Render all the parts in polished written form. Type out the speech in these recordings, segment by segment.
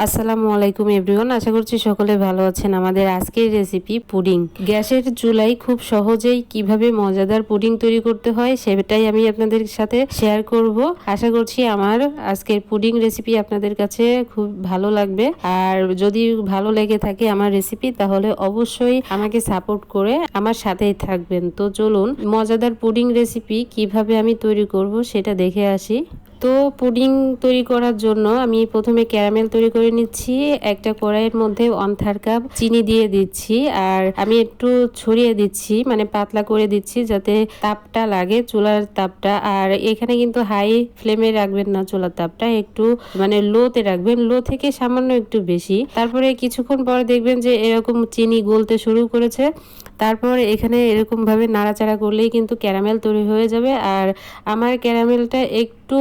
আসসালামু আলাইকুম এভরিওয়ান, আশা করছি সকলে ভালো আছেন। আমাদের আজকের রেসিপি পুডিং। গ্যাসের চুলায় খুব সহজেই কিভাবে মজাদার পুডিং তৈরি করতে হয় সেটাই আমি আপনাদের সাথে শেয়ার করব। আশা করছি আমার আজকের পুডিং রেসিপি আপনাদের কাছে খুব ভালো লাগবে। আর যদি ভালো লেগে থাকে আমার রেসিপি, তাহলে অবশ্যই আমাকে সাপোর্ট করে আমার সাথেই থাকবেন। তো চলুন মজাদার পুডিং রেসিপি কিভাবে আমি তৈরি করব সেটা দেখে আসি। তো পুডিং তৈরি করার জন্য আমি প্রথমে ক্যারামেল তৈরি করে নিচ্ছি। একটা কড়াইয়ের মধ্যে 1/3 কাপ চিনি দিয়ে দিচ্ছি, আর আমি একটু ছড়িয়ে দিচ্ছি, মানে পাতলা করে দিচ্ছি যাতে তাপটা লাগে, চুলার তাপটা। আর এখানে কিন্তু হাই ফ্লেমে রাখবেন না, চুলার তাপটা একটু মানে লোতে রাখবেন, লো থেকে সামান্য একটু বেশি। তারপরে কিছুক্ষণ পরে দেখবেন যে এরকম চিনি গলতে শুরু করেছে। তারপর এখানে এরকম ভাবে নাড়াচাড়া করলেই কিন্তু ক্যারামেল তৈরি হয়ে যাবে। আর আমার ক্যারামেলটা একটু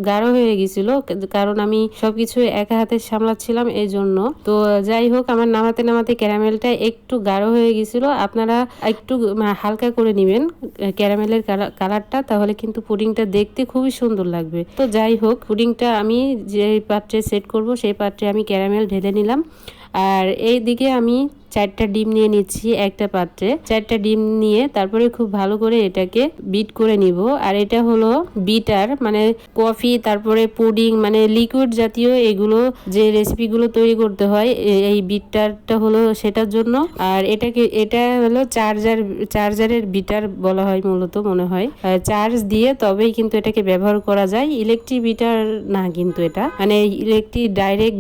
গাঢ় হয়ে গেছিল, কারণ আমি সবকিছু একা হাতে সামলাচ্ছিলাম এই জন্য। তো যাই হোক, আমার নামাতে নামাতে ক্যারামেলটা একটু গাঢ় হয়ে গেছিল। আপনারা একটু হালকা করে নেবেন ক্যারামেলের কালারটা, তাহলে কিন্তু পুডিংটা দেখতে খুবই সুন্দর লাগবে। তো যাই হোক, পুডিংটা আমি যে পাত্রে সেট করব সেই পাত্রে আমি ক্যারামেল ঢেলে নিলাম। আর এই দিকে আমি 4টা ডিম নিয়ে নিচ্ছি একটা পাত্রে। 4টা ডিম নিয়ে তারপরে খুব ভালো করে এটাকে বিট করে নিব। আর এটা হলো বিটার, মানে কফি তারপরে পুডিং মানে লিকুইড জাতীয় এগুলো যে রেসিপিগুলো তৈরি করতে হয়, এই বিটারটা হলো সেটার জন্য। আর এটা হলো চার্জারের বিটার বলা হয় মূলত, মনে হয় চার্জ দিয়ে তবেই কিন্তু এটাকে ব্যবহার করা যায়। ইলেকট্রিক বিটার না, কিন্তু এটা মানে ইলেকট্রিক ডাইরেক্ট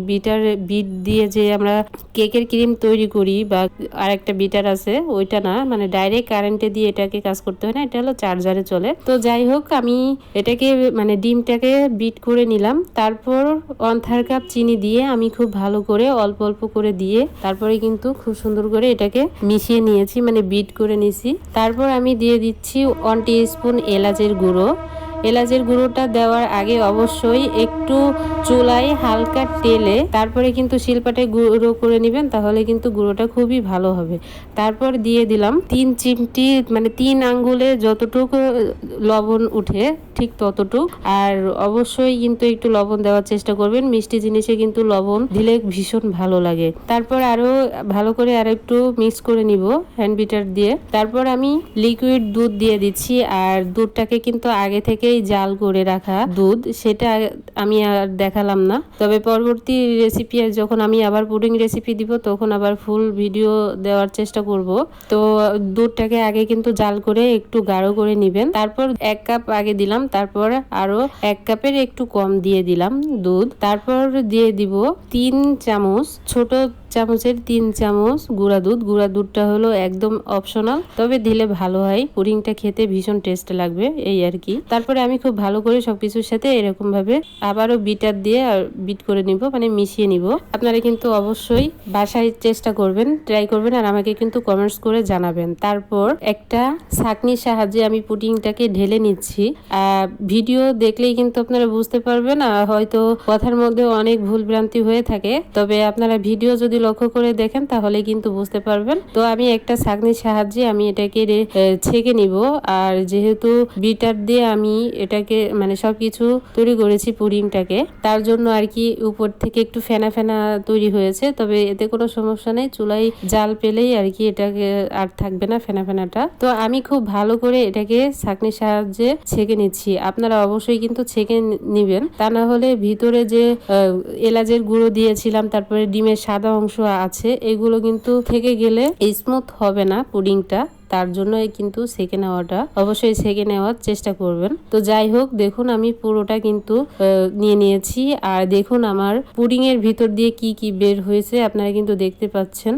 বিট দিয়ে যে আমরা কেকের ক্রিম তৈরি করি বা আরেকটা বিটার আছে ওইটা না, মানে ডাইরেক্ট কারেন্টে দিয়ে এটাকে কাজ করতে হয় না, এটা হলো চার্জারে চলে। তো যাই হোক, আমি এটাকে মানে ডিমটাকে বিট করে নিলাম। তারপর 1/3 কাপ চিনি দিয়ে আমি খুব ভালো করে অল্প অল্প করে দিয়ে তারপরে কিন্তু খুব সুন্দর করে এটাকে মিশিয়ে নিয়েছি, মানে বিট করে নিয়েছি। তারপর আমি দিয়ে দিচ্ছি 1 টিস্পুন এলাচের গুঁড়ো। এলাচের গুঁড়োটা দেওয়ার আগে অবশ্যই একটু চুলায় হালকা তেলে তারপরে কিন্তু শিলপাটায় গুঁড়ো করে নেবেন, তাহলে কিন্তু গুঁড়োটা খুবই ভালো হবে। তারপর দিয়ে দিলাম 3 চিমটি, মানে 3 আঙ্গুলে যতটুকু লবণ উঠে ঠিক ততটুক। আর অবশ্যই কিন্তু একটু লবণ দেওয়ার চেষ্টা করবেন, মিষ্টি জিনিসে কিন্তু লবণ দিলে ভীষণ ভালো লাগে। তারপর আরো ভালো করে আর একটু মিক্স করে নিব হ্যান্ড বিটার দিয়ে। তারপর আমি লিকুইড দুধ দিয়ে দিচ্ছি। আর দুধটাকে কিন্তু আগে থেকেই জাল করে রাখা দুধ, সেটা আমি আর দেখালাম না। তবে পরবর্তী রেসিপি যখন আমি আবার পুডিং রেসিপি দিব তখন আবার ফুল ভিডিও দেওয়ার চেষ্টা করব। তো দুধটাকে আগে কিন্তু জাল করে একটু গাঢ় করে নেবেন। তারপর 1 কাপ আগে দিলাম, তারপর আরো 1 কাপের একটু কম দিয়ে দিলাম দুধ। তারপর দিয়ে দিব 3 চামচ, ছোট চামচের 3 চামচ গুঁড়া দুধ। গুঁড়া দুধটা হলো একদম অপশনাল, তবে দিলে ভালো হয়, পুডিংটা খেতে ভীষণ টেস্ট লাগবে এই আর কি। তারপরে আমি খুব ভালো করে সবকিছুর সাথে এরকম ভাবে আবারও বিটার দিয়ে বিট করে নিব, মানে মিশিয়ে নিব। আপনারা কিন্তু অবশ্যই বাসায় চেষ্টা করবেন, ট্রাই করবেন, আর আমাকে কিন্তু কমেন্টস করে জানাবেন। তারপর একটা ছাঁকনির সাহায্যে আমি পুডিংটাকে ঢেলে নিচ্ছি। ভিডিও দেখলেই কিন্তু আপনারা বুঝতে পারবেন, হয়তো কথার মধ্যে অনেক ভুল ভ্রান্তি হয়ে থাকে, তবে আপনারা ভিডিও যদি লক্ষ্য করে দেখেন তাহলে কিন্তু বুঝতে পারবেন। তো আমি একটা ছাঁকনির সাহায্যে আমি এটাকে ছেঁকে নিব। আর যেহেতু বিটার দিয়ে আমি এটাকে মানে সবকিছু তৈরি করেছি পুডিংটাকে, তার জন্য আর কি উপর থেকে একটু ফেনা ফেনা তৈরি হয়েছে, তবে এতে কোনো সমস্যা নেই, চুলাই জাল পেলেই আর কি এটাকে আর থাকবে না ফেনা ফেনাটা। তো আমি খুব ভালো করে এটাকে ছাঁকনির সাহায্যে ছেঁকে নিচ্ছি। আপনারা অবশ্যই কিন্তু ছেঁকে নিবেন, তা না হলে ভিতরে যে এলাচের গুঁড়ো দিয়েছিলাম তারপরে ডিমের সাদা অংশ আছে, এগুলো কিন্তু থেকে গেলে স্মুথ হবে না পুডিংটা। তার জন্য কিন্তু সেকে নেওয়াটা অবশ্যই সেকে নেওয়ার চেষ্টা করবেন। তো যাই হোক, দেখুন আমি পুরোটা কিন্তু নিয়ে নিয়েছি। আর দেখুন আমার পুডিং এর ভিতর দিয়ে কি কি বের হয়েছে, আপনারা কিন্তু দেখতে পাচ্ছেন।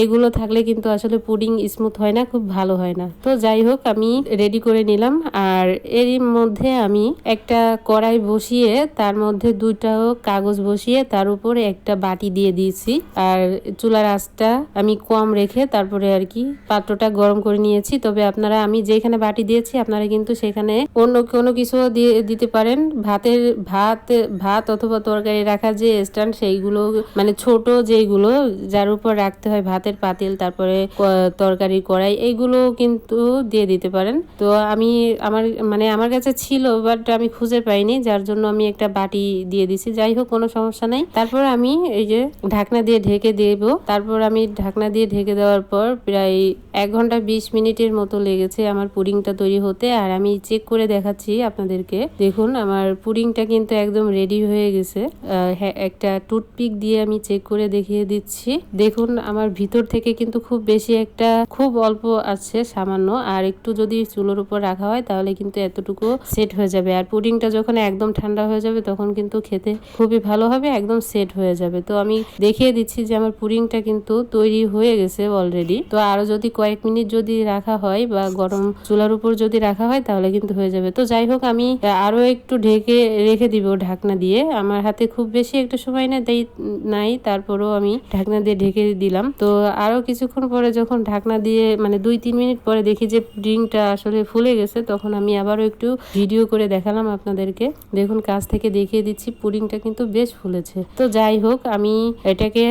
এগুলো থাকলে কিন্তু আসলে পুডিং স্মুথ হয় না, খুব ভালো হয় না। তো যাই হোক, আমি রেডি করে নিলাম। আর এরই মধ্যে আমি একটা কড়াই বসিয়ে তার মধ্যে 2টা কাগজ বসিয়ে তার উপরে একটা বাটি দিয়ে দিয়েছি। আর চুলার আঁচটা আমি কম রেখে তারপরে আর কি পাত্রটা গরম করে নিয়েছি। তবে আপনারা আমি যেখানে বাটি দিয়েছি আপনারা কিন্তু সেখানে অন্য কোনো কিছু দিয়ে দিতে পারেন। ভাত অথবা তরকারি রাখার যে স্ট্যান্ড সেইগুলো মানে ছোট যেগুলো যার উপর রাখতে হয় ভাতের পাতিল, তারপরে তরকারি কড়াই, এইগুলো কিন্তু দিয়ে দিতে পারেন। তো আমি আমার কাছে ছিল বাট আমি খুঁজে পাইনি, যার জন্য আমি একটা বাটি দিয়ে দিছি। যাই হোক, কোনো সমস্যা নাই। তারপর আমি এই যে ঢাকনা দিয়ে ঢেকে দেব। তারপর আমি ঢাকনা দিয়ে ঢেকে দেওয়ার পর প্রায় 1 ঘন্টা 20 মিনিটের মতো লেগেছে আমার পুডিংটা তৈরি হতে। আর আমি চেক করে দেখাচ্ছি আপনাদেরকে। দেখুন আমার পুডিংটা কিন্তু একদম রেডি হয়ে গেছে। একটা টুথপিক দিয়ে আমি চেক করে দেখিয়ে দিচ্ছি। দেখুন আমার ভিতর থেকে কিন্তু খুব অল্প আছে, সামান্য। আর একটু যদি চুলোর উপর রাখা হয় তাহলে কিন্তু এতটুকু সেট হয়ে যাবে। আর পুডিংটা যখন একদম ঠান্ডা হয়ে যাবে তখন কিন্তু খেতে খুবই ভালো হবে, একদম সেট হয়ে যাবে। তো আমি দেখিয়ে দিচ্ছি যে আমার পুডিংটা কিন্তু তৈরি হয়ে গেছে অলরেডি। তো আরো যদি কয়েক মিনিট যদি রাখা হয় বা গরম চুলার উপর যদি রাখা হয় তাহলে কিন্তু হয়ে যাবে। তো যাই হোক, আমি আরো একটু ঢেকে রেখে দিব ঢাকনা দিয়ে। আমার হাতে খুব বেশি একটা সময় নাই, তারপরও আমি ঢাকনা দিয়ে ঢেকে দিলাম। তো আরো কিছুক্ষণ পরে যখন ঢাকনা দিয়ে 2-3 মিনিট পরে দেখি যে পুডিংটা আসলে ফুলে গেছে, তখন আমি আবারও একটু ভিডিও করে দেখালাম আপনাদেরকে। দেখুন কাছ থেকে দেখিয়ে দিচ্ছি, পুডিংটা কিন্তু বেশ ফুলেছে। তো যাই হোক, আমি এটাকে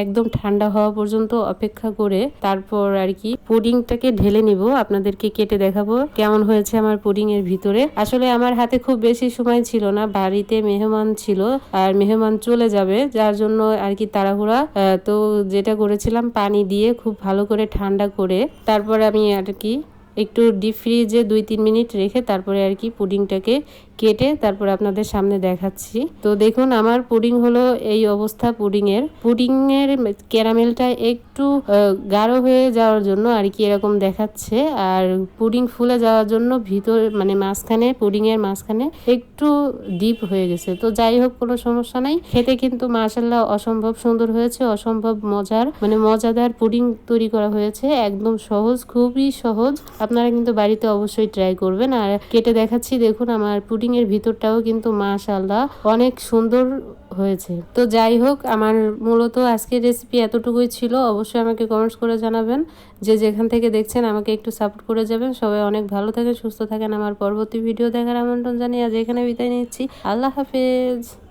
একদম ঠান্ডা হওয়া পর্যন্ত অপেক্ষা করে তারপর আর কি পুডিংটাকে ঢেলে নিব। আপনাদেরকে কেটে দেখাবো কেমন হয়েছে আমার পুডিং এর ভিতরে। আসলে আমার হাতে খুব বেশি সময় ছিল না, বাড়িতে মেহমান ছিল আর মেহমান চলে যাবে, যার জন্য আর কি তাড়াহুড়া। তো যেটা করেছিলাম, পানি দিয়ে খুব ভালো করে ঠান্ডা করে তারপর আমি আর কি একটু ডিপ ফ্রিজে 2-3 মিনিট রেখে তারপরে আর কি পুডিংটাকে কেটে তারপর আপনাদের সামনে দেখাচ্ছি। তো দেখুন আমার পুডিং হলো এই অবস্থা। পুডিংয়ের ক্যারামেলটা একটু গাঢ় হয়ে যাওয়ার জন্য আর কি এরকম দেখাচ্ছে। আর পুডিং ফুলে যাওয়ার জন্য ভিতর মাঝখানে পুডিংয়ের মাঝখানে একটু ডিপ হয়ে গেছে। তো যাই হোক, কোনো সমস্যা নাই। খেতে কিন্তু মাশাআল্লাহ অসম্ভব সুন্দর হয়েছে, অসম্ভব মজাদার পুডিং তৈরি করা হয়েছে। একদম সহজ, খুবই সহজ। আপনারা কিন্তু বাড়িতে অবশ্যই ট্রাই করবেন। আর কেটে দেখাচ্ছি, দেখুন আমার পুডিং এর ভিতরটাও কিন্তু মাশাআল্লাহ অনেক সুন্দর হয়েছে। তো যাই হোক, আমার মূলত আজকের রেসিপি এতটুকুই ছিল। অবশ্যই আমাকে কমেন্টস করে জানাবেন, যে যেখান থেকে দেখছেন আমাকে একটু সাপোর্ট করে যাবেন। সবাই অনেক ভালো থাকেন, সুস্থ থাকেন। আমার পরবর্তী ভিডিও দেখার আমন্ত্রণ জানিয়ে আজ এখানে বিদায় নিচ্ছি। আল্লাহ হাফেজ।